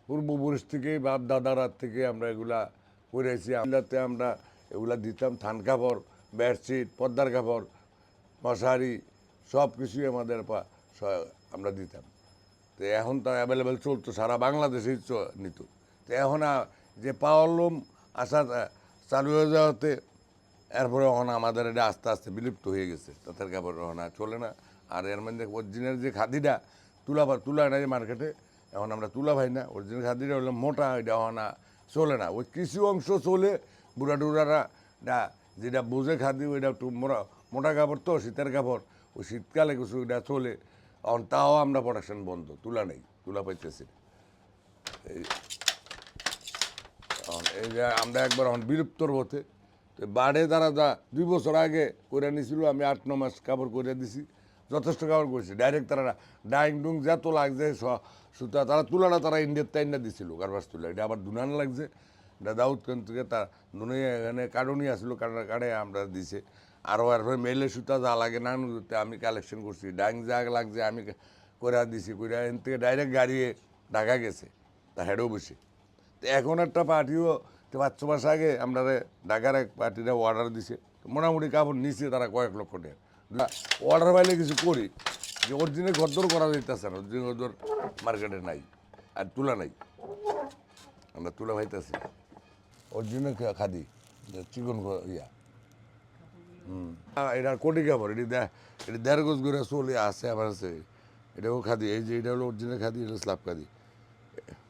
পূর্বপুরুষ থেকে বাপ দাদার থেকে আমরা এগুলা করেছি। আমলাতে আমরা এগুলা দিতাম, থান কাপড়, বেডশিট, পর্দার কাপড়, মশারি সব কিছুই আমাদের আমরা দিতাম। তো এখন তো অ্যাভেলেবেল চলতো, সারা বাংলাদেশেই নিত। তো এখন যে পাওয়ার লুম আসা চালু হয়ে যাওয়াতে এরপরে এখন আমাদের এটা আস্তে আস্তে বিলুপ্ত হয়ে গেছে। তাঁতের কাপড় এখন আর চলে না। আর এর মধ্যে অরিজিনাল যে খাদিটা তুলা নাই মার্কেটে, এখন আমরা তুলা ভাই না। অরিজিনাল খাদিটা হলো মোটা, এটা এখন চলে না। ওই কিছু অংশ চলে, বুড়া টুড়ারা যেটা বুঝে খাদি ওইটা একটু মোটা কাপড়, তো শীতের কাপড়, ওই শীতকালে কিছু এটা চলে। এখন তাও আমরা প্রোডাকশন বন্ধ, তুলা নেই, তুলা পাইতেছি না। এই যে আমরা একবার এখন বিলুপ্তর পথে। তো বাড়ে তারা 2 বছর আগে করে নিয়েছিল, আমি 8-9 মাস কাপড় করে দিছি, যথেষ্ট কাপড় করেছি। ডাইরেক্ট তারা ডাইং ডুং যত লাগছে সুতা, তারা তুলাটা তারা ইন্ডিয়ার তাইনা দিছিল, কারবাস তুলা। এটা আবার দুনান লাগছে, এটা দাউদকান থেকে তার দুনিয়া এখানে কারণই আসলো, কাড়ে আমরা দিছে। আরও এরপরে মেলে সুতা যা লাগে নান আমি কালেকশন করছি, ডাইং যা লাগছে আমি করে দিছি, করে এখান থেকে ডাইরেক্ট গাড়িয়ে ঢাকা গেছে, তা হেডও বসে। তো এখন একটা পার্টিও 5-6 মাস আগে আমরা ঢাকার এক পার্টিরা অর্ডার দিছে, মোটামুটি কাপড় নিচ্ছে তারা কয়েক লক্ষ টাকা। অর্ডার পাইলে কিছু করি, যে অরিজিনাল ঘরদর করা যাইতেছে না, অরিজিনাল ঘরদর মার্কেটে নাই, আর তুলা নাই। আমরা তুলা পাইতেছি অরিজিনাল খাদি, চিকন ইয়া। এটা কোটি কাপড়, এটি 1.5 গজ করে চলে আছে, আবার আছে। এটাও খাদি, এই যে এটা হলো অরিজিনাল খাদি, এটা স্লাব খাদি।